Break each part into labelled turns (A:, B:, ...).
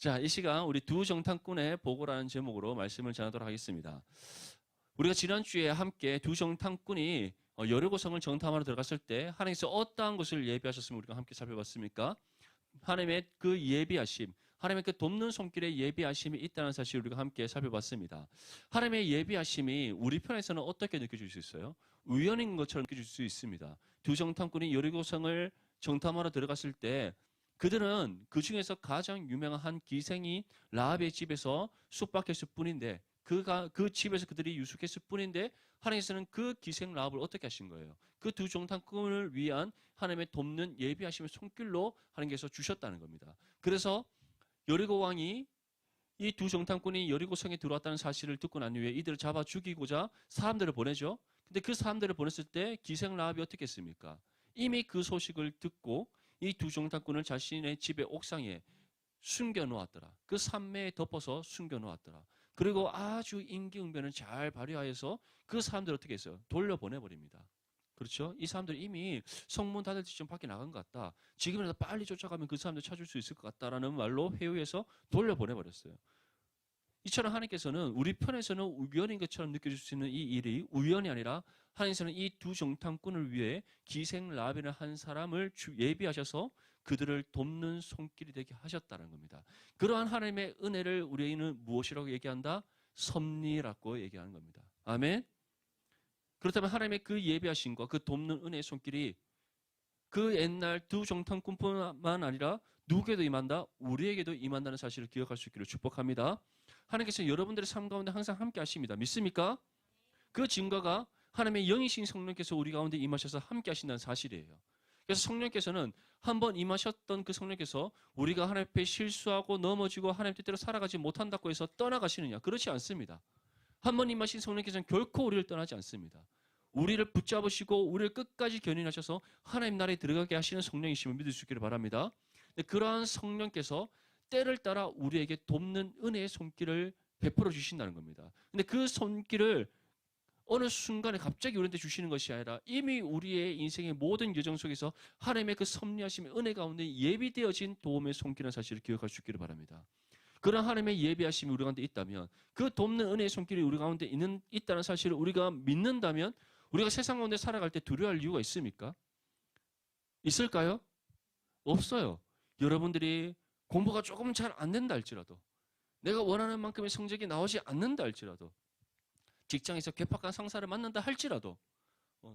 A: 자, 이 시간 우리 두 정탐꾼의 보고라는 제목으로 말씀을 전하도록 하겠습니다. 우리가 지난주에 함께 두 정탐꾼이 여리고성을 정탐하러 들어갔을 때 하나님께서 어떠한 것을 예비하셨으면 우리가 함께 살펴봤습니까? 하나님의 그 예비하심, 하나님의 그 돕는 손길에 예비하심이 있다는 사실을 우리가 함께 살펴봤습니다. 하나님의 예비하심이 우리 편에서는 어떻게 느껴질 수 있어요? 우연인 것처럼 느껴질 수 있습니다. 두 정탐꾼이 여리고성을 정탐하러 들어갔을 때 그들은 그 중에서 가장 유명한 한 기생이 라합의 집에서 숙박했을 뿐인데 그 집에서 그들이 유숙했을 뿐인데 하나님께서는 그 기생 라합을 어떻게 하신 거예요? 그 두 정탐꾼을 위한 하나님의 돕는 예비하심의 손길로 하나님께서 주셨다는 겁니다. 그래서 여리고 왕이 이 두 정탐꾼이 여리고성에 들어왔다는 사실을 듣고 난 후에 이들을 잡아 죽이고자 사람들을 보내죠. 근데 그 사람들을 보냈을 때 기생 라합이 어떻게 했습니까? 이미 그 소식을 듣고 이 두 정탐꾼을 자신의 집의 옥상에 숨겨놓았더라. 그 산매에 덮어서 숨겨놓았더라. 그리고 아주 임기응변을 잘 발휘하여서 그 사람들을 어떻게 했어요? 돌려보내버립니다. 그렇죠? 이 사람들 이미 성문 닫을 때쯤 밖에 나간 것 같다. 지금이라도 빨리 쫓아가면 그 사람들 찾을 수 있을 것 같다라는 말로 회유해서 돌려보내버렸어요. 이처럼 하나님께서는 우리 편에서는 우연인 것처럼 느껴질 수 있는 이 일이 우연이 아니라 하나님께서는 이 두 정탐꾼을 위해 기생 라합이라는 한 사람을 예비하셔서 그들을 돕는 손길이 되게 하셨다는 겁니다. 그러한 하나님의 은혜를 우리는 무엇이라고 얘기한다? 섭리라고 얘기하는 겁니다. 아멘? 그렇다면 하나님의 그 예비하심과 그 돕는 은혜의 손길이 그 옛날 두 정탐꾼뿐만 아니라 누구에게도 임한다? 우리에게도 임한다는 사실을 기억할 수 있기를 축복합니다. 하나님께서 여러분들의 삶 가운데 항상 함께 하십니다. 믿습니까? 그 증거가 하나님의 영이신 성령께서 우리 가운데 임하셔서 함께 하신다는 사실이에요. 그래서 성령께서는 한번 임하셨던 그 성령께서 우리가 하나님 앞에 실수하고 넘어지고 하나님 뜻대로 살아가지 못한다고 해서 떠나가시느냐? 그렇지 않습니다. 한번 임하신 성령께서는 결코 우리를 떠나지 않습니다. 우리를 붙잡으시고 우리를 끝까지 견인하셔서 하나님 나라에 들어가게 하시는 성령이심을 믿을 수 있기를 바랍니다. 그러한 성령께서 때를 따라 우리에게 돕는 은혜의 손길을 베풀어 주신다는 겁니다. 근데 그 손길을 어느 순간에 갑자기 우리한테 주시는 것이 아니라 이미 우리의 인생의 모든 여정 속에서 하나님의 그 섭리하심의 은혜 가운데 예비되어진 도움의 손길이라는 사실을 기억할 수 있기를 바랍니다. 그런 하나님의 예비하심이 우리 가운데 있다면 그 돕는 은혜의 손길이 우리 가운데 있다는 사실을 우리가 믿는다면 우리가 세상 가운데 살아갈 때 두려워할 이유가 있습니까? 있을까요? 없어요. 여러분들이 공부가 조금 잘 안 된다 할지라도 내가 원하는 만큼의 성적이 나오지 않는다 할지라도 직장에서 괴팍한 상사를 만난다 할지라도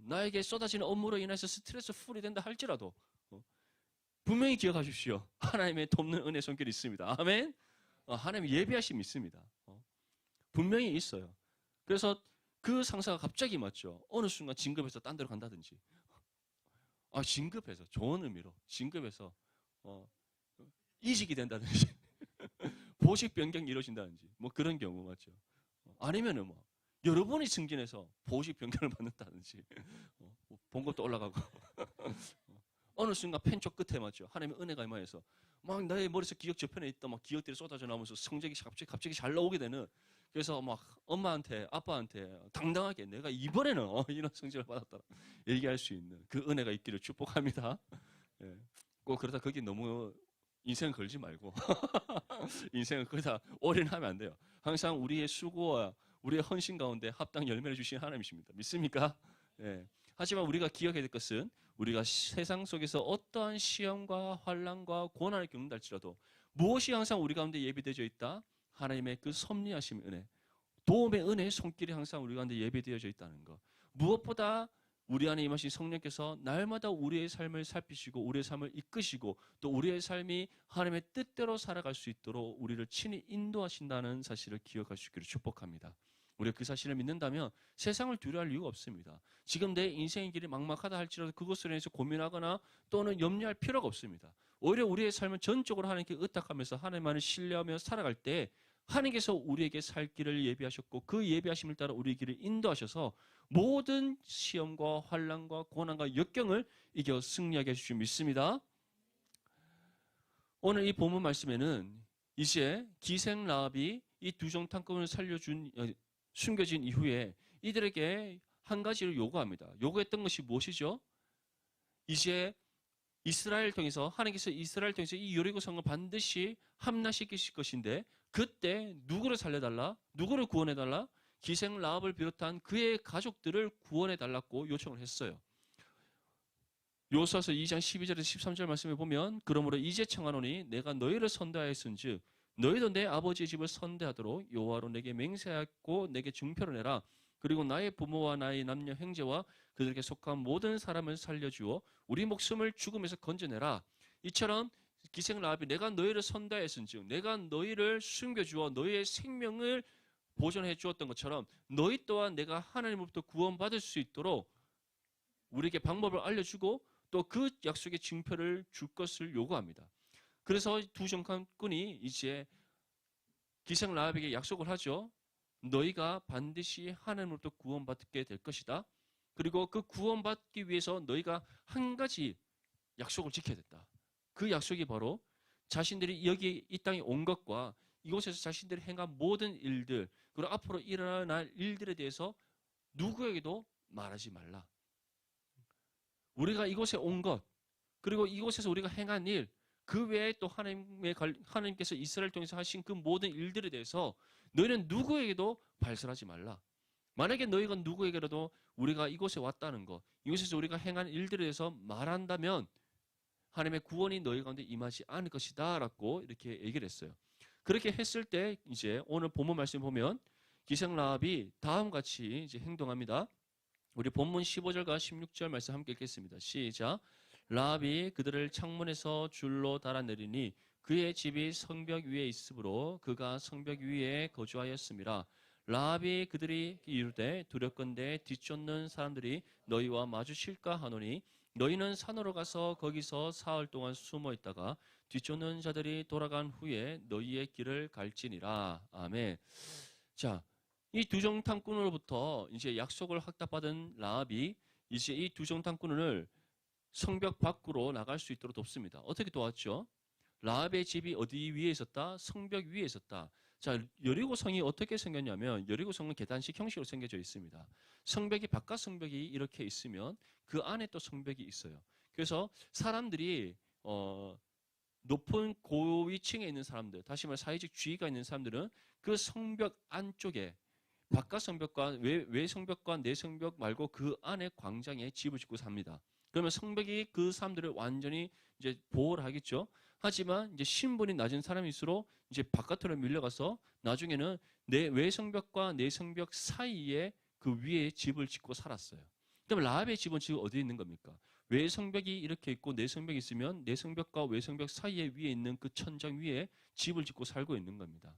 A: 나에게 쏟아지는 업무로 인해서 스트레스 풀이 된다 할지라도 분명히 기억하십시오. 하나님의 돕는 은혜 손길이 있습니다. 아멘? 하나님의 예비하심이 있습니다. 분명히 있어요. 그래서 그 상사가 갑자기 맞죠. 어느 순간 진급해서 딴 데로 간다든지 진급해서 좋은 의미로 진급해서 이직이 된다든지 보직 변경이 이루어진다든지 뭐 그런 경우 맞죠. 아니면은 뭐 여러분이 승진해서 보직 변경을 받는다든지 봉급도 올라가고 어느 순간 펜쪽 끝에 맞죠. 하나님의 은혜가 임하여서 막 나의 머릿속 기억 저편에 있던 막 기억들이 쏟아져 나오면서 성적이 갑자기 잘 나오게 되는 그래서 막 엄마한테 아빠한테 당당하게 내가 이번에는 이런 성적을 받았다 얘기할 수 있는 그 은혜가 있기를 축복합니다. 예. 꼭 그러다 거기 너무 인생 걸지 말고 인생을 거기다 올인하면 안 돼요. 항상 우리의 수고와 우리의 헌신 가운데 합당 열매를 주신 하나님이십니다. 믿습니까? 예. 하지만 우리가 기억해야 될 것은 우리가 세상 속에서 어떠한 시험과 환난과 고난을 겪는다 할지라도 무엇이 항상 우리 가운데 예비되어져 있다? 하나님의 그 섭리하심 은혜, 도움의 은혜의 손길이 항상 우리 가운데 예비되어져 있다는 것. 무엇보다 우리 안에 임하신 성령께서 날마다 우리의 삶을 살피시고 우리의 삶을 이끄시고 또 우리의 삶이 하나님의 뜻대로 살아갈 수 있도록 우리를 친히 인도하신다는 사실을 기억할 수 있기를 축복합니다. 우리가 그 사실을 믿는다면 세상을 두려워할 이유가 없습니다. 지금 내 인생의 길이 막막하다 할지라도 그것으로 인해서 고민하거나 또는 염려할 필요가 없습니다. 오히려 우리의 삶은 전적으로 하나님께 의탁하면서 하나님만을 신뢰하며 살아갈 때 하나님께서 우리에게 살 길을 예비하셨고 그 예비하심을 따라 우리의 길을 인도하셔서 모든 시험과 환난과 고난과 역경을 이겨 승리하게 해주실 줄 믿습니다. 오늘 이 본문 말씀에는 이제 기생 라합이 이 두 정탐꾼을 숨겨진 이후에 이들에게 한 가지를 요구합니다. 요구했던 것이 무엇이죠? 이제 이스라엘 통해서 하나님께서 이스라엘 통해서 이 여리고 성을 반드시 함락시키실 것인데 그때 누구를 살려달라? 누구를 구원해달라? 기생 라합을 비롯한 그의 가족들을 구원해달라고 요청을 했어요. 요수아서 2장 12절에서 13절 말씀에 보면 그러므로 이제 청하노니 내가 너희를 선대하였은즉 너희도 내 아버지의 집을 선대하도록 여호와로 내게 맹세하고 내게 증표를 내라. 그리고 나의 부모와 나의 남녀 형제와 그들에게 속한 모든 사람을 살려주어 우리 목숨을 죽음에서 건져내라. 이처럼 기생 라합이 내가 너희를 선대하였은즉 내가 너희를 숨겨주어 너희의 생명을 보존해 주었던 것처럼 너희 또한 내가 하나님으로부터 구원받을 수 있도록 우리에게 방법을 알려주고 또 그 약속의 증표를 줄 것을 요구합니다. 그래서 두 정탐꾼이 이제 기생 라합에게 약속을 하죠. 너희가 반드시 하나님으로부터 구원받게 될 것이다. 그리고 그 구원받기 위해서 너희가 한 가지 약속을 지켜야 된다. 그 약속이 바로 자신들이 여기 이 땅에 온 것과 이곳에서 자신들이 행한 모든 일들 그리고 앞으로 일어날 일들에 대해서 누구에게도 말하지 말라. 우리가 이곳에 온 것, 그리고 이곳에서 우리가 행한 일, 그 외에 또 하나님께서 이스라엘 통해서 하신 그 모든 일들에 대해서 너희는 누구에게도 발설하지 말라. 만약에 너희가 누구에게라도 우리가 이곳에 왔다는 것, 이곳에서 우리가 행한 일들에 대해서 말한다면 하나님의 구원이 너희 가운데 임하지 않을 것이다 라고 이렇게 얘기를 했어요. 그렇게 했을 때 이제 오늘 본문 말씀 보면 기생 라합이 다음과 같이 이제 행동합니다. 우리 본문 15절과 16절 말씀 함께 읽겠습니다. 시작. 라합이 그들을 창문에서 줄로 달아내리니 그의 집이 성벽 위에 있으므로 그가 성벽 위에 거주하였습니다. 라합이 그들이 이르되 두렵건대 뒤쫓는 사람들이 너희와 마주칠까 하노니 너희는 산으로 가서 거기서 사흘 동안 숨어 있다가 뒤쫓는 자들이 돌아간 후에 너희의 길을 갈지니라. 아멘. 자, 이 두 정탐꾼으로부터 이제 약속을 확답받은 라합이 이제 이 두 정탐꾼을 성벽 밖으로 나갈 수 있도록 돕습니다. 어떻게 도왔죠? 라합의 집이 어디 위에 있었다? 성벽 위에 있었다. 자, 여리고 성이 어떻게 생겼냐면 여리고 성은 계단식 형식으로 생겨져 있습니다. 성벽이 바깥 성벽이 이렇게 있으면 그 안에 또 성벽이 있어요. 그래서 사람들이 높은 고위층에 있는 사람들, 다시 말해 사회적 지위가 있는 사람들은 그 성벽 안쪽에 바깥 성벽과 외 성벽과 내 성벽 말고 그 안에 광장에 집을 짓고 삽니다. 그러면 성벽이 그 사람들을 완전히 이제 보호를 하겠죠. 하지만 이제 신분이 낮은 사람일수록 이제 바깥으로 밀려가서 나중에는 내 외 성벽과 내 성벽 사이에 그 위에 집을 짓고 살았어요. 그럼 라합의 집은 지금 어디에 있는 겁니까? 외 성벽이 이렇게 있고 내 성벽이 있으면 내 성벽과 외 성벽 사이에 위에 있는 그 천장 위에 집을 짓고 살고 있는 겁니다.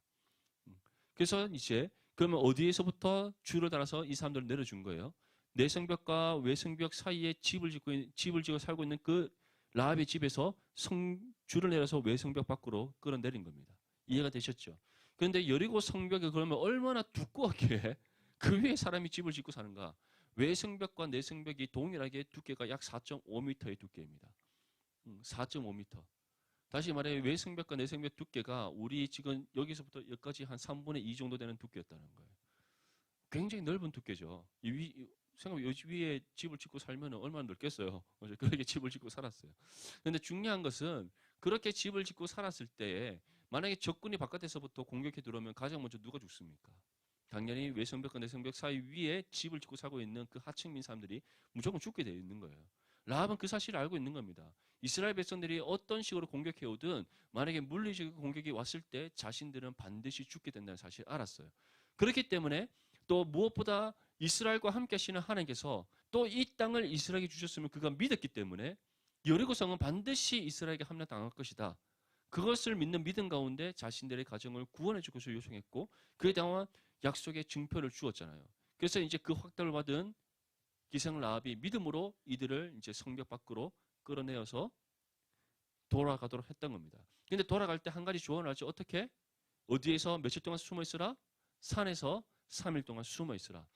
A: 그래서 이제 그러면 어디에서부터 줄을 달아서 이 사람들을 내려준 거예요? 내 성벽과 외 성벽 사이에 집을 짓고 살고 있는 그 라합의 집에서 줄을 내려서 외 성벽 밖으로 끌어내린 겁니다. 이해가 되셨죠? 그런데 여리고 성벽이 그러면 얼마나 두꺼웠기에 그 위에 사람이 집을 짓고 사는가? 외 성벽과 내 성벽이 동일하게 두께가 약 4.5m의 두께입니다. 4.5m. 다시 말해 외 성벽과 내 성벽 두께가 우리 지금 여기서부터 여기까지 한 3분의 2 정도 되는 두께였다는 거예요. 굉장히 넓은 두께죠. 생각해 요 위에 집을 짓고 살면 얼마나 넓겠어요. 그렇게 집을 짓고 살았어요. 그런데 중요한 것은 그렇게 집을 짓고 살았을 때에 만약에 적군이 바깥에서부터 공격해 들어오면 가장 먼저 누가 죽습니까? 당연히 외성벽과 내성벽 사이 위에 집을 짓고 살고 있는 그 하층민 사람들이 무조건 죽게 되어 있는 거예요. 라합은 그 사실을 알고 있는 겁니다. 이스라엘 백성들이 어떤 식으로 공격해 오든 만약에 물리적 공격이 왔을 때 자신들은 반드시 죽게 된다는 사실을 알았어요. 그렇기 때문에 또 무엇보다 이스라엘과 함께 하시는 하나님께서 또 이 땅을 이스라엘에게 주셨으면 그가 믿었기 때문에 여리고성은 반드시 이스라엘에게 함락당할 것이다. 그것을 믿는 믿음 가운데 자신들의 가정을 구원해 줄 것을 요청했고 그에 대한 약속의 증표를 주었잖아요. 그래서 이제 그 확답을 받은 기생 라합이 믿음으로 이들을 이제 성벽 밖으로 끌어내어서 돌아가도록 했던 겁니다. 근데 돌아갈 때 한 가지 조언을 하죠. 어떻게? 어디에서 며칠 동안 숨어 있으라? 산에서 3일 동안 숨어 있으라.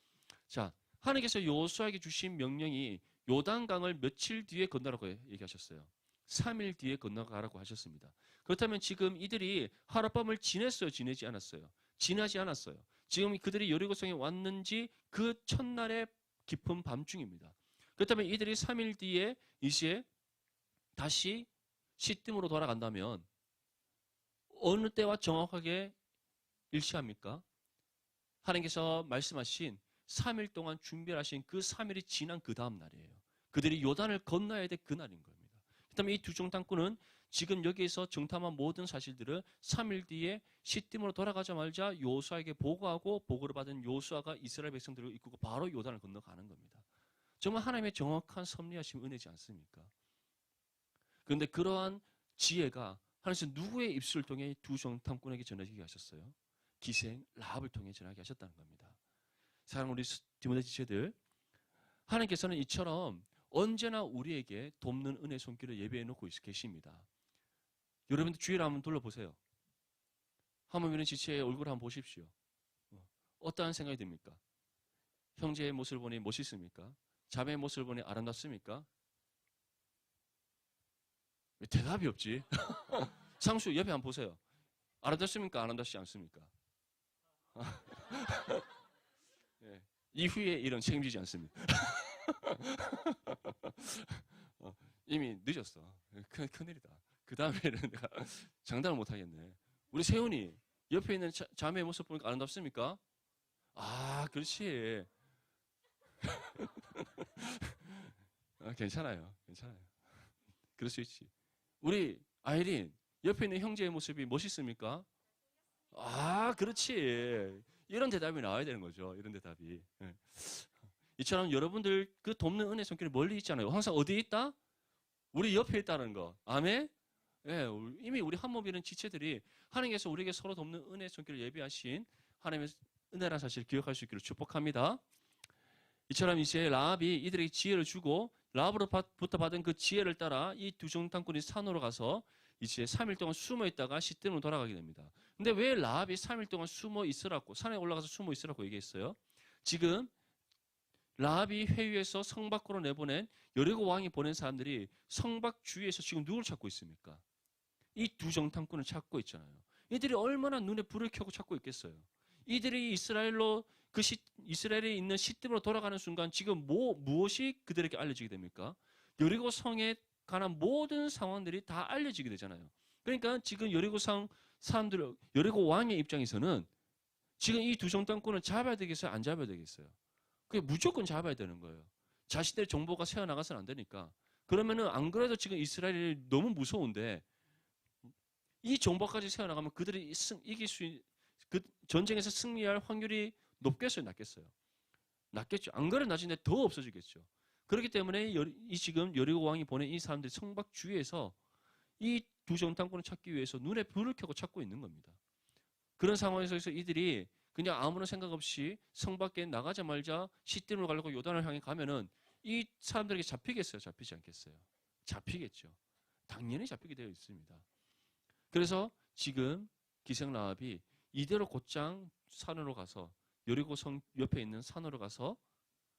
A: 자, 하나님께서 여호수아에게 주신 명령이 요단강을 며칠 뒤에 건너라고 얘기하셨어요. 3일 뒤에 건너가라고 하셨습니다. 그렇다면 지금 이들이 하룻밤을 지냈어요? 지내지 않았어요? 지나지 않았어요. 지금 그들이 여리고성에 왔는지 그 첫날의 깊은 밤중입니다. 그렇다면 이들이 3일 뒤에 이제 다시 시뜸으로 돌아간다면 어느 때와 정확하게 일치합니까? 하나님께서 말씀하신 3일 동안 준비하신 그 3일이 지난 그 다음 날이에요. 그들이 요단을 건너야 될 그 날인 겁니다. 그다음에 이 두 정탐꾼은 지금 여기에서 정탐한 모든 사실들을 3일 뒤에 시딤으로 돌아가자마자 요수아에게 보고하고 보고를 받은 요수아가 이스라엘 백성들을 이끌고 바로 요단을 건너가는 겁니다. 정말 하나님의 정확한 섭리하심 은혜지 않습니까? 그런데 그러한 지혜가 하나님께서 누구의 입술을 통해 두 정탐꾼에게 전하게 하셨어요? 기생 라합을 통해 전하게 하셨다는 겁니다. 사랑하는 우리 디모데 지체들, 하나님께서는 이처럼 언제나 우리에게 돕는 은혜 손길을 예비해 놓고 계십니다. 여러분들 주위를 한번 둘러보세요. 한번 이런 지체의 얼굴을 한번 보십시오. 어떠한 생각이 듭니까? 형제의 모습을 보니 멋있습니까? 자매의 모습을 보니 아름답습니까? 왜 대답이 없지? 상수 옆에 한번 보세요. 아름답습니까? 아름답지 않습니까? 네. 이후에 이런 책임지지 않습니다. 이미 늦었어. 큰일이다. 그 다음에는 내가 장담을 못하겠네. 우리 세훈이 옆에 있는 자매의 모습 보니까 아름답습니까? 아, 그렇지. 괜찮아요. 괜찮아요. 그럴 수 있지. 우리 아이린 옆에 있는 형제의 모습이 멋있습니까? 아, 그렇지. 이런 대답이 나와야 되는 거죠. 이런 대답이. 이처럼 여러분들 그 돕는 은혜 손길이 멀리 있잖아요. 항상 어디에 있다? 우리 옆에 있다는 거. 아멘? 예, 이미 우리 한 몸이는 지체들이 하나님께서 우리에게 서로 돕는 은혜 손길을 예비하신 하나님의 은혜라는 사실을 기억할 수 있기를 축복합니다. 이처럼 이제 라합이 이들에게 지혜를 주고 라합으로부터 받은 그 지혜를 따라 이 두 정탐꾼이 산으로 가서 이제 3일 동안 숨어 있다가 시뜸으로 돌아가게 됩니다. 근데 왜 라합이 3일 동안 숨어 있으라고, 산에 올라가서 숨어 있으라고 얘기했어요? 지금 라합이 회유해서 성 밖으로 내보낸 여리고 왕이 보낸 사람들이 성 밖 주위에서 지금 누굴 찾고 있습니까? 이 두 정탐꾼을 찾고 있잖아요. 이들이 얼마나 눈에 불을 켜고 찾고 있겠어요? 이들이 이스라엘에 있는 시딤으로 돌아가는 순간 지금 무엇이 그들에게 알려지게 됩니까? 여리고 성에 관한 모든 상황들이 다 알려지게 되잖아요. 그러니까 지금 여리고 왕의 입장에서는 지금 이 두 정탐꾼을 잡아야 되겠어요? 안 잡아야 되겠어요? 그게 무조건 잡아야 되는 거예요. 자신들의 정보가 새어나가서는 안 되니까. 그러면은 안 그래도 지금 이스라엘이 너무 무서운데 이 정보까지 새어나가면 그들이 그 전쟁에서 승리할 확률이 높겠어요? 낮겠어요? 낮겠죠. 안 그래도 낮은데 더 없어지겠죠. 그렇기 때문에 지금 여리고 왕이 보낸 이 사람들이 성밖 주위에서 이 두 정탐꾼을 찾기 위해서 눈에 불을 켜고 찾고 있는 겁니다. 그런 상황에서 이들이 그냥 아무런 생각 없이 성 밖에 나가자 말자 시딤으로 가려고 요단을 향해 가면은 이 사람들에게 잡히겠어요? 잡히지 않겠어요? 잡히겠죠. 당연히 잡히게 되어 있습니다. 그래서 지금 기생 라합이 이대로 곧장 산으로 가서 여리고 성 옆에 있는 산으로 가서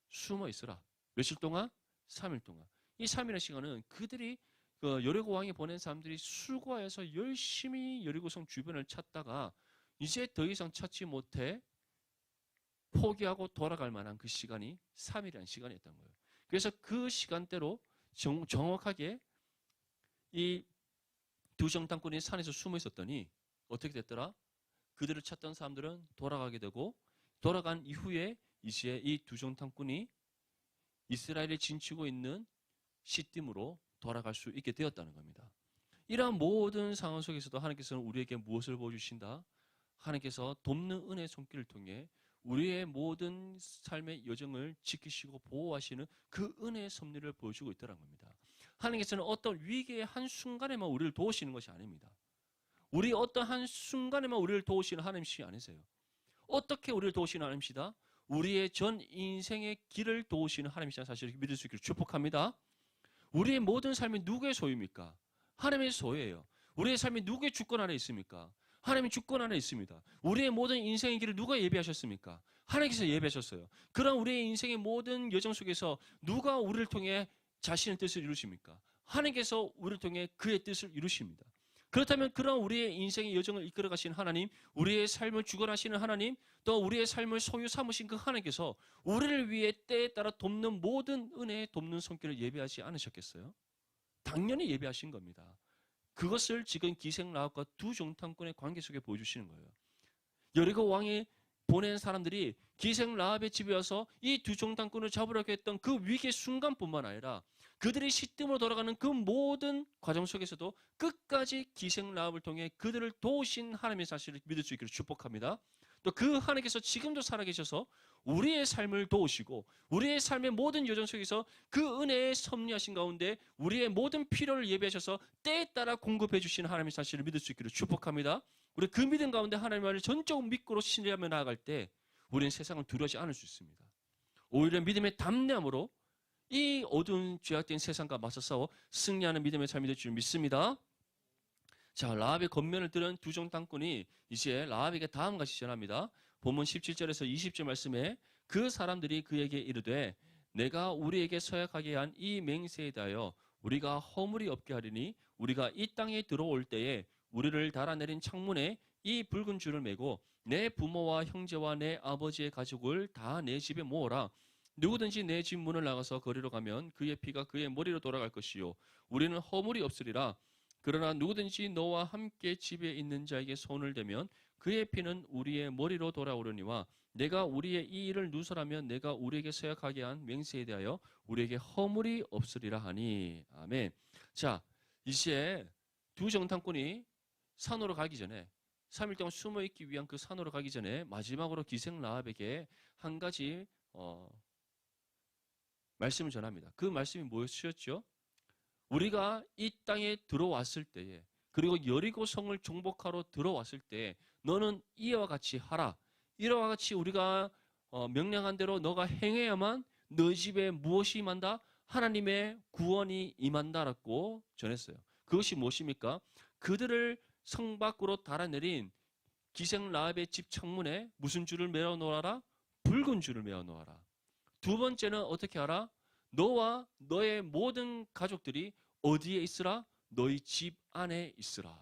A: 숨어 있으라. 며칠 동안? 3일 동안. 이 3일의 시간은 그들이 여리고 왕이 보낸 사람들이 수고해서 열심히 여리고 성 주변을 찾다가 이제 더 이상 찾지 못해 포기하고 돌아갈 만한 그 시간이 3일이라는 시간이었던 거예요. 그래서 그 시간대로 정확하게 이 두 정탐꾼이 산에서 숨어 있었더니 어떻게 됐더라? 그들을 찾던 사람들은 돌아가게 되고 돌아간 이후에 이제 이 두 정탐꾼이 이스라엘에 진치고 있는 시딤으로 돌아갈 수 있게 되었다는 겁니다. 이러한 모든 상황 속에서도 하나님께서는 우리에게 무엇을 보여주신다? 하나님께서 돕는 은혜의 손길을 통해 우리의 모든 삶의 여정을 지키시고 보호하시는 그 은혜의 섭리를 보여주고 있다는 겁니다. 하나님께서는 어떤 위기의 한순간에만 우리를 도우시는 것이 아닙니다. 우리 어떤 한순간에만 우리를 도우시는 하나님이시 아니세요. 어떻게 우리를 도우시는 하나님이시다? 우리의 전 인생의 길을 도우시는 하나님이시라는 사실을 믿을 수 있기를 축복합니다. 우리의 모든 삶이 누구의 소유입니까? 하나님의 소유예요. 우리의 삶이 누구의 주권 안에 있습니까? 하나님의 주권 안에 있습니다. 우리의 모든 인생의 길을 누가 예비하셨습니까? 하나님께서 예비하셨어요. 그런 우리의 인생의 모든 여정 속에서 누가 우리를 통해 자신의 뜻을 이루십니까? 하나님께서 우리를 통해 그의 뜻을 이루십니다. 그렇다면 그런 우리의 인생의 여정을 이끌어 가시는 하나님, 우리의 삶을 주관하시는 하나님, 또 우리의 삶을 소유 삼으신 그 하나님께서 우리를 위해 때에 따라 돕는 모든 은혜에 돕는 손길을 예비하지 않으셨겠어요? 당연히 예배하신 겁니다. 그것을 지금 기생 라합과 두 정탐꾼의 관계 속에 보여주시는 거예요. 여리고 왕이 보낸 사람들이 기생 라합의 집에 와서 이 두 정탐꾼을 잡으려고 했던 그 위기의 순간뿐만 아니라 그들이 시뜸으로 돌아가는 그 모든 과정 속에서도 끝까지 기생 라합을 통해 그들을 도우신 하나님의 사실을 믿을 수 있기를 축복합니다. 또 그 하나님께서 지금도 살아계셔서 우리의 삶을 도우시고 우리의 삶의 모든 여정 속에서 그 은혜에 섭리하신 가운데 우리의 모든 필요를 예비하셔서 때에 따라 공급해 주시는 하나님의 사실을 믿을 수 있기를 축복합니다. 우리 그 믿음 가운데 하나님의 말을 전적으로 믿고 신뢰하며 나아갈 때 우리는 세상을 두려워하지 않을 수 있습니다. 오히려 믿음의 담대함으로 이 어두운 죄악된 세상과 맞서 싸워 승리하는 믿음의 삶이 될 줄 믿습니다. 자, 라합의 겉면을 들은 두 정탐꾼이 이제 라합에게 다음과 같이 전합니다. 본문 17절에서 20절 말씀에 그 사람들이 그에게 이르되 내가 우리에게 서약하게 한 이 맹세에 대하여 우리가 허물이 없게 하리니 우리가 이 땅에 들어올 때에 우리를 달아내린 창문에 이 붉은 줄을 매고 내 부모와 형제와 내 아버지의 가족을 다 내 집에 모으라. 누구든지 내 집 문을 나가서 거리로 가면 그의 피가 그의 머리로 돌아갈 것이요 우리는 허물이 없으리라. 그러나 누구든지 너와 함께 집에 있는 자에게 손을 대면 그의 피는 우리의 머리로 돌아오려니와 내가 우리의 이 일을 누설하면 내가 우리에게 서약하게 한 맹세에 대하여 우리에게 허물이 없으리라 하니. 아멘. 자, 이제 두 정탐꾼이 산으로 가기 전에 3일 동안 숨어있기 위한 그 산으로 가기 전에 마지막으로 기생 라합에게 한 가지 말씀을 전합니다. 그 말씀이 무엇이었죠? 우리가 이 땅에 들어왔을 때에 그리고 여리고 성을 정복하러 들어왔을 때 너는 이와 같이 하라. 이와 같이 우리가 명령한 대로 너가 행해야만 너 집에 무엇이 임한다? 하나님의 구원이 임한다라고 전했어요. 그것이 무엇입니까? 그들을 성 밖으로 달아내린 기생 라합의 집 창문에 무슨 줄을 매어 놓아라? 붉은 줄을 매어 놓아라. 두 번째는 어떻게 하라? 너와 너의 모든 가족들이 어디에 있으라? 너희 집 안에 있으라.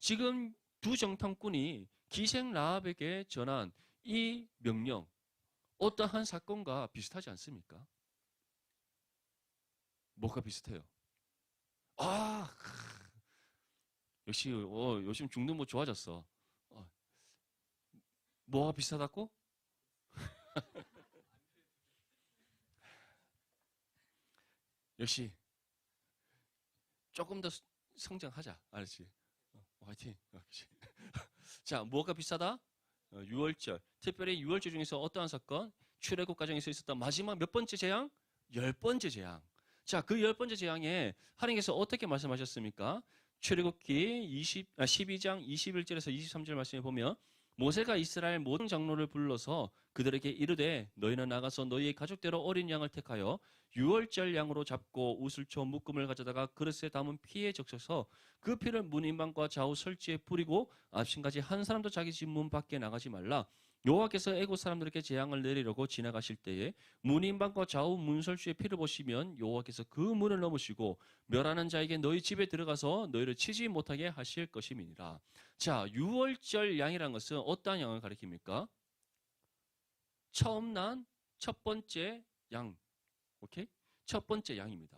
A: 지금 두 정탐꾼이 기생 라합에게 전한 이 명령, 어떠한 사건과 비슷하지 않습니까? 뭐가 비슷해요? 아, 역시 요즘 중등 뭐 좋아졌어. 뭐가 비슷하다고? 역시 조금 더 성장하자. 알았지? 화이팅. 자, 뭐가 비슷하다? 6월절. 특별히 6월절 중에서 어떠한 사건? 출애굽 과정에서 있었던 마지막 몇 번째 재앙? 10번째 재앙. 자, 그 10번째 재앙에 하나님께서 어떻게 말씀하셨습니까? 출애굽기 12장 21절에서 23절 말씀에 보면 모세가 이스라엘 모든 장로를 불러서 그들에게 이르되 너희는 나가서 너희의 가족대로 어린 양을 택하여 6월절 양으로 잡고 우슬초 묶음을 가져다가 그릇에 담은 피에 적셔서 그 피를 문인방과 좌우 설치에 뿌리고 아침까지 한 사람도 자기 집 문 밖에 나가지 말라. 여호와께서 애국 사람들에게 재앙을 내리려고 지나가실 때에 문인방과 좌우 문설주의 피를 보시면 여호와께서 그 문을 넘으시고 멸하는 자에게 너희 집에 들어가서 너희를 치지 못하게 하실 것임이니라. 자, 6월절 양이라는 것은 어떠한 양을 가리킵니까? 처음 난 첫 번째 양. 오케이? 첫 번째 양입니다.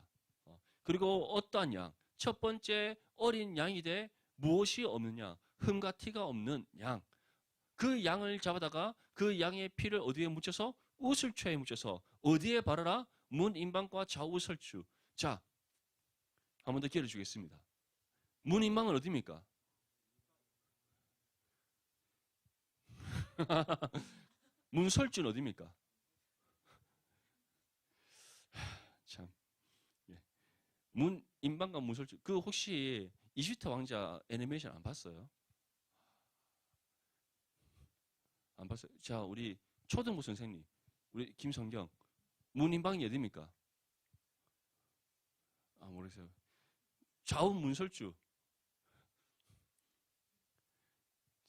A: 그리고 어떠한 양? 첫 번째 어린 양이 돼 무엇이 없는 양? 흠과 티가 없는 양. 그 양을 잡아다가 그 양의 피를 어디에 묻혀서? 우슬초에 묻혀서 어디에 바르라? 문 인방과 좌우 설주. 자, 한 번 더 기회를 주겠습니다. 문 인방은 어디입니까? 문 설주는 어디입니까? 참, 예. 문 인방과 문 설주. 그 혹시 이집트 왕자 애니메이션 안 봤어요? 안 봤어요? 자, 우리 초등부 선생님, 우리 김성경, 문인방이 어디입니까? 아, 모르겠어요. 좌우 문설주.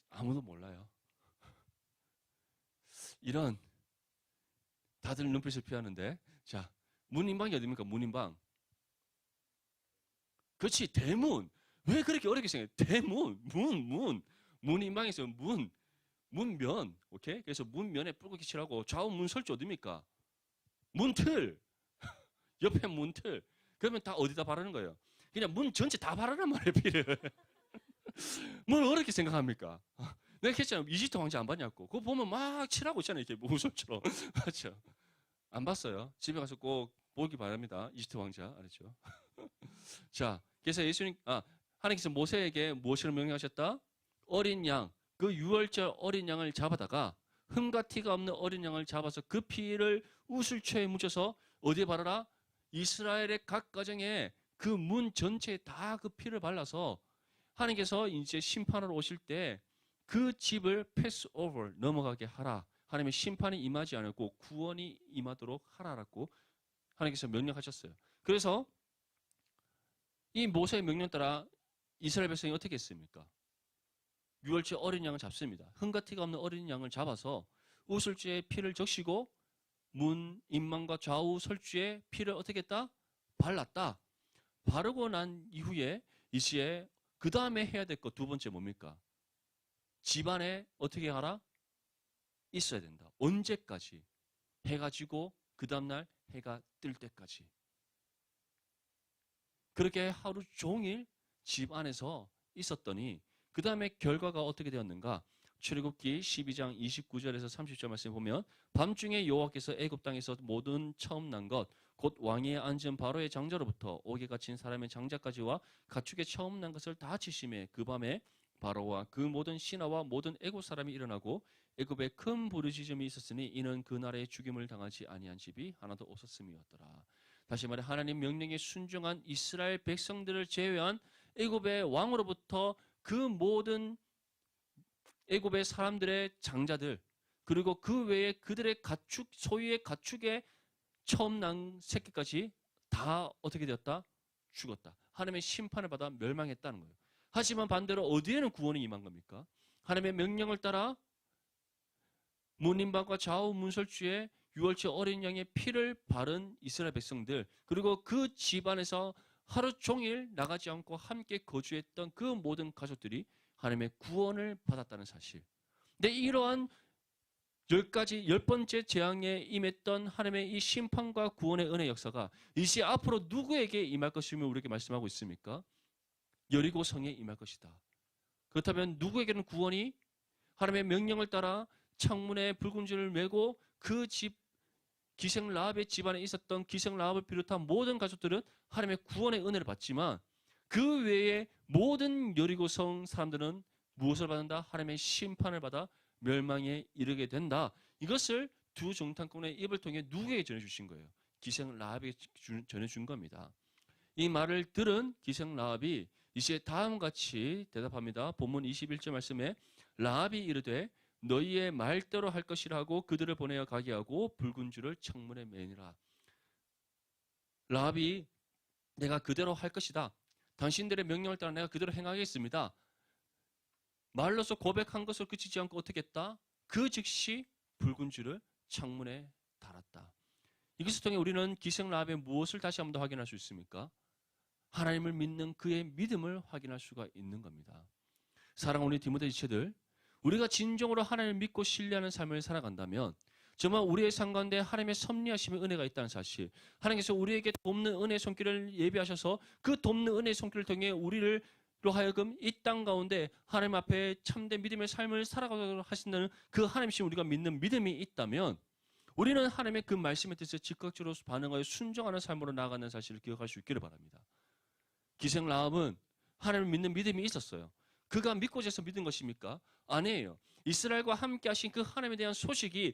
A: 아무도 몰라요. 이런 다들 눈빛을 피하는데, 자, 문인방이 어디입니까? 문인방. 그렇지, 대문. 왜 그렇게 어렵게 생각해요? 대문, 문. 문인방에서 문면, 오케이? 그래서 문면에 붉게 칠하고 좌우 문설주 어디입니까? 문틀. 옆에 문틀. 그러면 다 어디다 바르는 거예요? 그냥 문 전체 다 바르란 말이에요, 피를. 뭘 어렵게 생각합니까? 내가 했잖아요. 이집트 왕자 안 봤냐고. 그거 보면 막 칠하고 있잖아요. 이렇게 무술처럼. 맞죠? 안 봤어요. 집에 가서 꼭 보기 바랍니다. 이집트 왕자. 알았죠? 자, 그래서 하나님께서 모세에게 무엇을 명령하셨다? 어린 양, 그 유월절 어린 양을 잡아다가 흠과 티가 없는 어린 양을 잡아서 그 피를 우슬초에 묻혀서 어디에 바르라? 이스라엘의 각 가정에 그 문 전체에 다 그 피를 발라서 하나님께서 이제 심판으로 오실 때 그 집을 패스 오버 넘어가게 하라. 하나님의 심판이 임하지 않고 구원이 임하도록 하라라고 하나님께서 명령하셨어요. 그래서 이 모세의 명령 따라 이스라엘 백성이 어떻게 했습니까? 유월절 어린 양을 잡습니다. 흠과 티가 없는 어린 양을 잡아서 우슬주에 피를 적시고 문, 임망과 좌우 설주에 피를 어떻게 했다? 발랐다. 바르고 난 이후에 이제 그 다음에 해야 될 것 두 번째 뭡니까? 집안에 어떻게 하라? 있어야 된다. 언제까지? 해가 지고 그 다음날 해가 뜰 때까지. 그렇게 하루 종일 집 안에서 있었더니 그 다음에 결과가 어떻게 되었는가? 출애굽기 12장 29절에서 30절 말씀 보면 밤중에 여호와께서 애굽 땅에서 모든 처음 난 것 곧 왕위에 앉은 바로의 장자로부터 옥에 갇힌 사람의 장자까지와 가축의 처음 난 것을 다 치심해 그 밤에 바로와 그 모든 신하와 모든 애굽 사람이 일어나고 애굽에 큰 부르짖음이 있었으니 이는 그날에 죽임을 당하지 아니한 집이 하나도 없었음이었더라. 다시 말해 하나님 명령에 순종한 이스라엘 백성들을 제외한 애굽의 왕으로부터 그 모든 애굽의 사람들의 장자들 그리고 그 외에 그들의 가축 소유의 가축의 처음 난 새끼까지 다 어떻게 되었다? 죽었다. 하나님의 심판을 받아 멸망했다는 거예요. 하지만 반대로 어디에는 구원이 임한 겁니까? 하나님의 명령을 따라 문인방과 좌우 문설주에 유월절 어린 양의 피를 바른 이스라엘 백성들 그리고 그 집안에서 하루 종일 나가지 않고 함께 거주했던 그 모든 가족들이 하나님의 구원을 받았다는 사실. 근데 이러한 10번째 재앙에 임했던 하나님의 이 심판과 구원의 은혜 역사가 이제 앞으로 누구에게 임할 것이며 우리에게 말씀하고 있습니까? 여리고 성에 임할 것이다. 그렇다면 누구에게는 구원이 하나님의 명령을 따라 창문에 붉은 줄을 메고 그 집 기생 라합의 집안에 있었던 기생 라합을 비롯한 모든 가족들은 하나님의 구원의 은혜를 받지만 그 외에 모든 여리고성 사람들은 무엇을 받는다? 하나님의 심판을 받아 멸망에 이르게 된다. 이것을 두 정탐꾼의 입을 통해 누구에게 전해주신 거예요? 기생 라합에게 전해준 겁니다. 이 말을 들은 기생 라합이 이제 다음같이 대답합니다. 본문 21절 말씀에 라합이 이르되 너희의 말대로 할 것이라 하고 그들을 보내어 가게 하고 붉은 줄을 창문에 매니라. 라합이 내가 그대로 할 것이다. 당신들의 명령을 따라 내가 그대로 행하겠습니다. 말로서 고백한 것을 그치지 않고 어떻게 했다? 그 즉시 붉은 줄을 창문에 달았다. 이것을 통해 우리는 기생 라합의 무엇을 다시 한번 더 확인할 수 있습니까? 하나님을 믿는 그의 믿음을 확인할 수가 있는 겁니다. 사랑하는 우리 디모데 지체들, 우리가 진정으로 하나님을 믿고 신뢰하는 삶을 살아간다면 정말 우리의 삶 가운데 하나님의 섭리하심의 은혜가 있다는 사실, 하나님께서 우리에게 돕는 은혜의 손길을 예비하셔서 그 돕는 은혜의 손길을 통해 우리를 로 하여금 이 땅 가운데 하나님 앞에 참된 믿음의 삶을 살아가도록 하신다는 그 하나님신 우리가 믿는 믿음이 있다면 우리는 하나님의 그 말씀에 뜻에 즉각적으로 반응하여 순종하는 삶으로 나아가는 사실을 기억할 수 있기를 바랍니다. 기생 라합은 하나님을 믿는 믿음이 있었어요. 그가 믿고자 해서 믿은 것입니까? 아니에요. 이스라엘과 함께 하신 그 하나님에 대한 소식이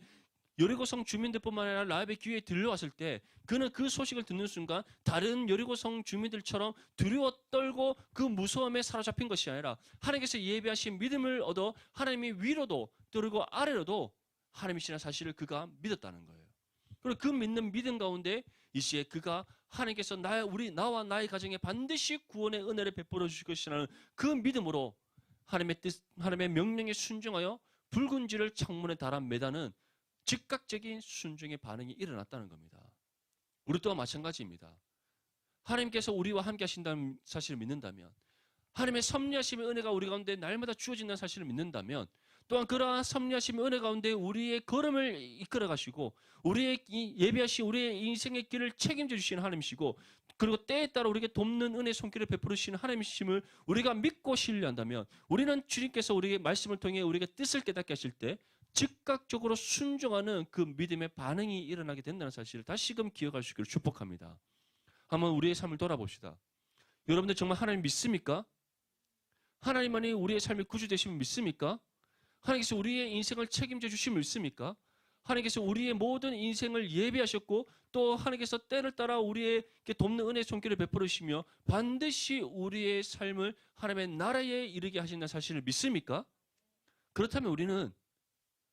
A: 여리고성 주민들뿐만 아니라 라합의 귀에 들려왔을 때 그는 그 소식을 듣는 순간 다른 여리고성 주민들처럼 두려워 떨고 그 무서움에 사로잡힌 것이 아니라 하나님께서 예비하신 믿음을 얻어 하나님이 위로도 그리고 아래로도 하나님이시라는 사실을 그가 믿었다는 거예요. 그리고 그 믿는 믿음 가운데 이시에 그가 하나님께서 나와 나의 가정에 반드시 구원의 은혜를 베풀어 주실 것이라는 그 믿음으로 하나님의 뜻, 하나님의 명령에 순종하여 붉은 줄을 창문에 달아 매다는 즉각적인 순종의 반응이 일어났다는 겁니다. 우리 또한 마찬가지입니다. 하나님께서 우리와 함께 하신다는 사실을 믿는다면, 하나님의 섭리하심의 은혜가 우리 가운데 날마다 주어진다는 사실을 믿는다면, 또한 그러한 섭리하심의 은혜 가운데 우리의 걸음을 이끌어 가시고 우리의 예비하신 우리의 인생의 길을 책임져 주시는 하나님이시고 그리고 때에 따라 우리에게 돕는 은혜 손길을 베풀으시는 하나님이심을 우리가 믿고 신뢰한다면 우리는 주님께서 우리에게 말씀을 통해 우리에게 뜻을 깨닫게 하실 때 즉각적으로 순종하는 그 믿음의 반응이 일어나게 된다는 사실을 다시금 기억할 수 있기를 축복합니다. 한번 우리의 삶을 돌아봅시다. 여러분들 정말 하나님 믿습니까? 하나님만이 우리의 삶의 구주 되심을 믿습니까? 하나님께서 우리의 인생을 책임져 주심을 믿습니까? 하나님께서 우리의 모든 인생을 예비하셨고 또 하나님께서 때를 따라 우리에게 돕는 은혜의 손길을 베풀으시며 반드시 우리의 삶을 하나님의 나라에 이르게 하신다는 사실을 믿습니까? 그렇다면 우리는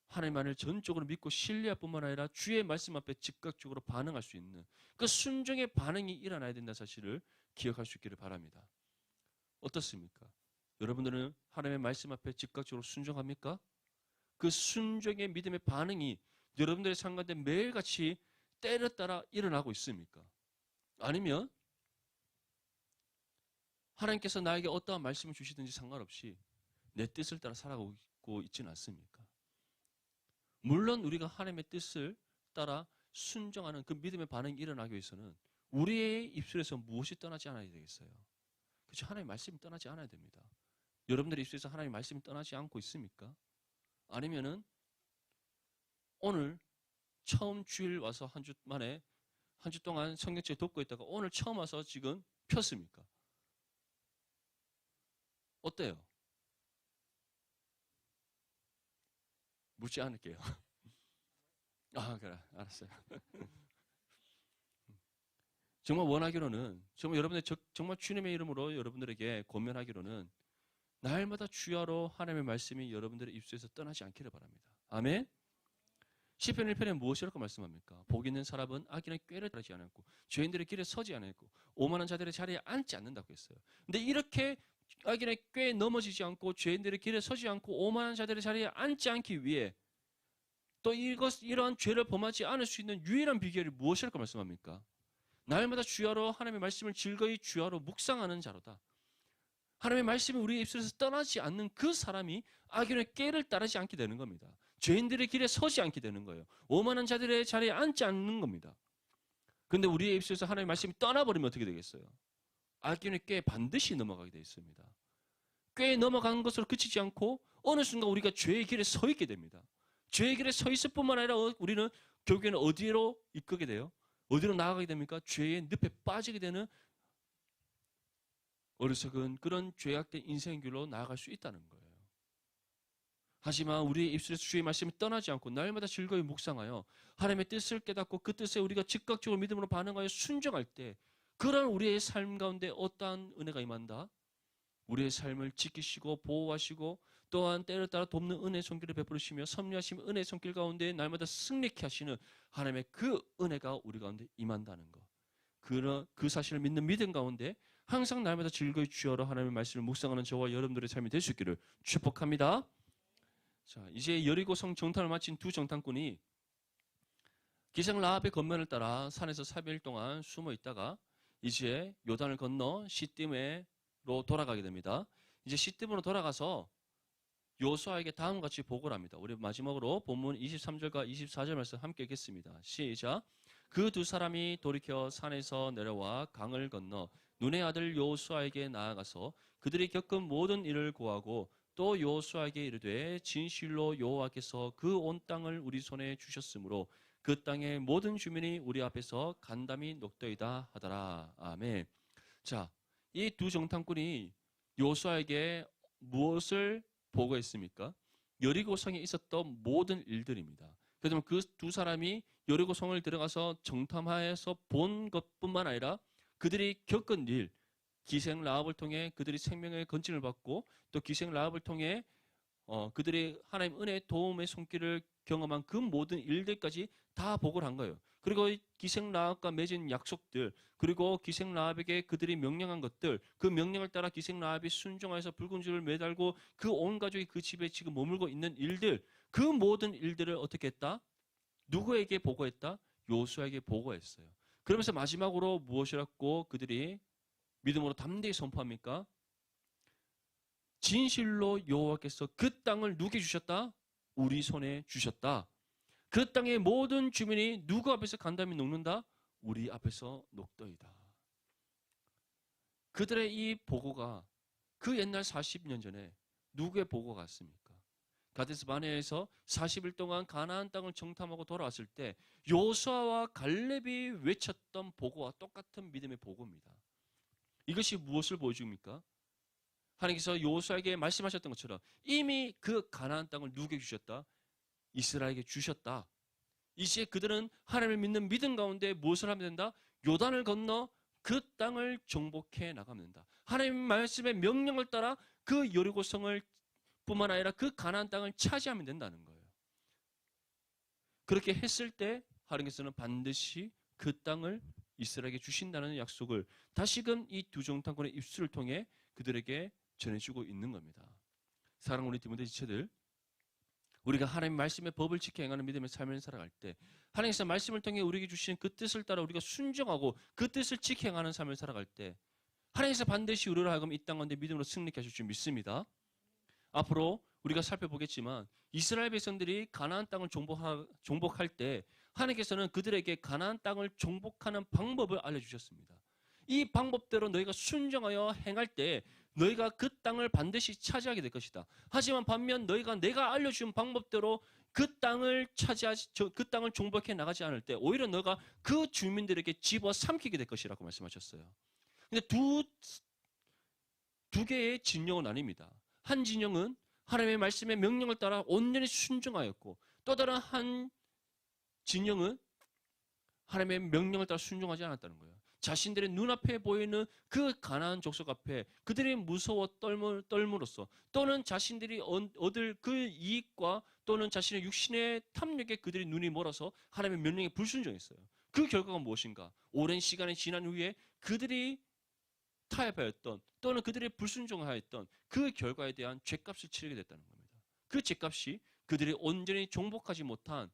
A: 하나님만을 전적으로 믿고 신뢰할 뿐만 아니라 주의 말씀 앞에 즉각적으로 반응할 수 있는 그 순종의 반응이 일어나야 된다는 사실을 기억할 수 있기를 바랍니다. 어떻습니까? 여러분들은 하나님의 말씀 앞에 즉각적으로 순종합니까? 그 순종의 믿음의 반응이 여러분들의 삶 가운데 매일같이 때를 따라 일어나고 있습니까? 아니면 하나님께서 나에게 어떠한 말씀을 주시든지 상관없이 내 뜻을 따라 살아가고 있지는 않습니까? 물론 우리가 하나님의 뜻을 따라 순종하는 그 믿음의 반응이 일어나기 위해서는 우리의 입술에서 무엇이 떠나지 않아야 되겠어요? 그렇죠? 하나님의 말씀이 떠나지 않아야 됩니다. 여러분들의 입술에서 하나님의 말씀이 떠나지 않고 있습니까? 아니면은 오늘 처음 주일 와서 한 주 만에 한 주 동안 성경책 돕고 있다가 오늘 처음 와서 지금 폈습니까? 어때요? 묻지 않을게요. 아, 그래. 알았어요. 정말 원하기로는 정말 여러분들 정말 주님의 이름으로 여러분들에게 권면하기로는 날마다 주야로 하나님의 말씀이 여러분들의 입술에서 떠나지 않기를 바랍니다. 아멘. 시편 1편에 무엇이라고 말씀합니까? 복 있는 사람은 악인의 꾀를 따르지 않았고 죄인들의 길에 서지 않았고 오만한 자들의 자리에 앉지 않는다고 했어요. 근데 이렇게 악인의 꾀에 넘어지지 않고 죄인들의 길에 서지 않고 오만한 자들의 자리에 앉지 않기 위해 또 이러한 죄를 범하지 않을 수 있는 유일한 비결이 무엇이라고 말씀합니까? 날마다 주야로 하나님의 말씀을 즐거이 주야로 묵상하는 자로다. 하나님의 말씀이 우리의 입술에서 떠나지 않는 그 사람이 악인의 꾀를 따르지 않게 되는 겁니다. 죄인들의 길에 서지 않게 되는 거예요. 오만한 자들의 자리에 앉지 않는 겁니다. 그런데 우리의 입술에서 하나님의 말씀이 떠나버리면 어떻게 되겠어요? 악인의 꾀에 반드시 넘어가게 되어 있습니다. 꾀에 넘어간 것으로 그치지 않고 어느 순간 우리가 죄의 길에 서 있게 됩니다. 죄의 길에 서 있을 뿐만 아니라 우리는 결국에는 어디로 이끌게 돼요? 어디로 나아가게 됩니까? 죄의 늪에 빠지게 되는 어리석은 그런 죄악된 인생의 길로 나아갈 수 있다는 거예요. 하지만 우리의 입술에서 주의 말씀이 떠나지 않고 날마다 즐거이 묵상하여 하나님의 뜻을 깨닫고 그 뜻에 우리가 즉각적으로 믿음으로 반응하여 순종할 때 그런 우리의 삶 가운데 어떠한 은혜가 임한다? 우리의 삶을 지키시고 보호하시고 또한 때를 따라 돕는 은혜의 손길을 베풀으시며 섭리하시며 은혜의 손길 가운데 날마다 승리케 하시는 하나님의 그 은혜가 우리 가운데 임한다는 것. 그 사실을 믿는 믿음 가운데 항상 날마다 즐거이 주여로 하나님의 말씀을 묵상하는 저와 여러분들의 삶이 될 수 있기를 축복합니다. 자, 이제 여리고성 정탐을 마친 두 정탐꾼이 기생 라합의 권면을 따라 산에서 3일 동안 숨어 있다가 이제 요단을 건너 시딤으로 돌아가게 됩니다. 이제 시딤으로 돌아가서 요수아에게 다음과 같이 보고를 합니다. 우리 마지막으로 본문 23절과 24절 말씀 함께 읽겠습니다. 시작. 그 두 사람이 돌이켜 산에서 내려와 강을 건너 눈의 아들 요수아에게 나아가서 그들이 겪은 모든 일을 고하고 또 여호수아에게 이르되 진실로 여호와께서 그 온 땅을 우리 손에 주셨으므로 그 땅의 모든 주민이 우리 앞에서 간담이 녹더이다 하더라. 아멘. 자, 이 두 정탐꾼이 여호수아에게 무엇을 보고했습니까? 여리고성에 있었던 모든 일들입니다. 그러면 그 두 사람이 여리고성을 들어가서 정탐하여서 본 것뿐만 아니라 그들이 겪은 일, 기생 라합을 통해 그들이 생명의 건진을 받고 또 기생 라합을 통해 그들이 하나님 은혜의 도움의 손길을 경험한 그 모든 일들까지 다 보고를 한 거예요. 그리고 기생 라합과 맺은 약속들, 그리고 기생 라합에게 그들이 명령한 것들, 그 명령을 따라 기생 라합이 순종하여서 붉은 줄을 매달고 그 온 가족이 그 집에 지금 머물고 있는 일들, 그 모든 일들을 어떻게 했다? 누구에게 보고했다? 요수아에게 보고했어요. 그러면서 마지막으로 무엇이라고 그들이 믿음으로 담대히 선포합니까? 진실로 여호와께서 그 땅을 누구에게 주셨다? 우리 손에 주셨다. 그 땅의 모든 주민이 누구 앞에서 간담이 녹는다? 우리 앞에서 녹더이다. 그들의 이 보고가 그 옛날 40년 전에 누구의 보고가 같습니까? 가데스 바네아에서 40일 동안 가나안 땅을 정탐하고 돌아왔을 때 여호수아와 갈렙이 외쳤던 보고와 똑같은 믿음의 보고입니다. 이것이 무엇을 보여줍니까? 하나님께서 여호수아에게 말씀하셨던 것처럼 이미 그 가나안 땅을 누구에게 주셨다? 이스라엘에게 주셨다. 이제 그들은 하나님을 믿는 믿음 가운데 무엇을 하면 된다? 요단을 건너 그 땅을 정복해 나가면 된다. 하나님 말씀의 명령을 따라 그 여리고성을 뿐만 아니라 그 가나안 땅을 차지하면 된다는 거예요. 그렇게 했을 때 하나님께서는 반드시 그 땅을 이스라엘에게 주신다는 약속을 다시금 이 두 정탐꾼의 입술을 통해 그들에게 전해주고 있는 겁니다. 사랑하는 우리 디모데 지체들, 우리가 하나님 말씀의 법을 지켜 행하는 믿음의 삶을 살아갈 때 하나님께서 말씀을 통해 우리에게 주신 그 뜻을 따라 우리가 순종하고 그 뜻을 지켜 행하는 삶을 살아갈 때 하나님께서 반드시 우리로 하여금 이 땅 가운데 믿음으로 승리케 하실 줄 믿습니다. 앞으로 우리가 살펴보겠지만 이스라엘 백성들이 가나안 땅을 정복할 때 하나님께서는 그들에게 가나안 땅을 정복하는 방법을 알려주셨습니다. 이 방법대로 너희가 순종하여 행할 때 너희가 그 땅을 반드시 차지하게 될 것이다. 하지만 반면 너희가 내가 알려준 방법대로 그 땅을 그 땅을 정복해 나가지 않을 때 오히려 너가 그 주민들에게 집어삼키게 될 것이라고 말씀하셨어요. 근데 두 개의 진영은 아닙니다. 한 진영은 하나님의 말씀의 명령을 따라 온전히 순종하였고 또 다른 한 진영은 하나님의 명령을 따라 순종하지 않았다는 거예요. 자신들의 눈앞에 보이는 그 가나안 족속 앞에 그들이 무서워 떨므로써 또는 자신들이 얻을 그 이익과 또는 자신의 육신의 탐욕에 그들이 눈이 멀어서 하나님의 명령에 불순종했어요. 그 결과가 무엇인가? 오랜 시간이 지난 후에 그들이 타협하였던 또는 그들이 불순종하였던 그 결과에 대한 죗값을 치르게 됐다는 겁니다. 그 죗값이 그들이 온전히 정복하지 못한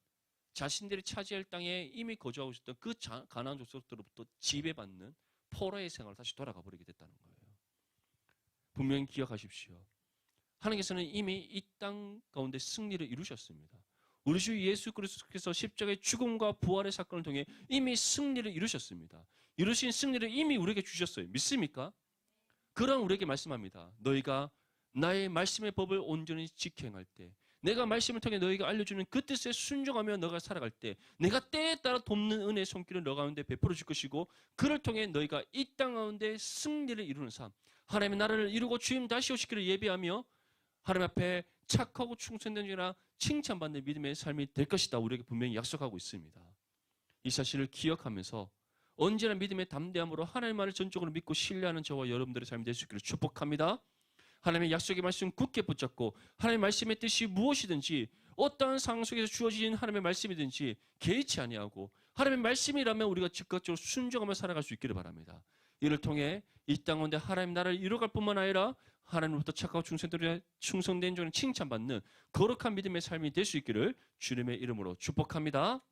A: 자신들이 차지할 땅에 이미 거주하고 있었던 그 가나안 족속들로부터 지배받는 포로의 생활을 다시 돌아가 버리게 됐다는 거예요. 분명히 기억하십시오. 하나님께서는 이미 이 땅 가운데 승리를 이루셨습니다. 우리 주 예수 그리스도께서 십자가의 죽음과 부활의 사건을 통해 이미 승리를 이루셨습니다. 이루신 승리를 이미 우리에게 주셨어요. 믿습니까? 그럼 우리에게 말씀합니다. 너희가 나의 말씀의 법을 온전히 지켜 행할 때 내가 말씀을 통해 너희가 알려주는 그 뜻에 순종하며 너가 살아갈 때 내가 때에 따라 돕는 은혜의 손길을 너 가운데 베풀어 줄 것이고 그를 통해 너희가 이 땅 가운데 승리를 이루는 삶 하나님의 나라를 이루고 주님 다시 오시기를 예비하며 하나님 앞에 착하고 충성된 자라 칭찬받는 믿음의 삶이 될 것이다. 우리에게 분명히 약속하고 있습니다. 이 사실을 기억하면서 언제나 믿음의 담대함으로 하나님의 말을 전적으로 믿고 신뢰하는 저와 여러분들의 삶이 될 수 있기를 축복합니다. 하나님의 약속의 말씀 굳게 붙잡고 하나님의 말씀의 뜻이 무엇이든지 어떠한 상황 속에서 주어진 하나님의 말씀이든지 개의치 아니하고 하나님의 말씀이라면 우리가 즉각적으로 순종하며 살아갈 수 있기를 바랍니다. 이를 통해 이 땅 가운데 하나님 나라를 이루어갈 뿐만 아니라 하나님으로부터 착하고 충성된 자는 칭찬받는 거룩한 믿음의 삶이 될 수 있기를 주님의 이름으로 축복합니다.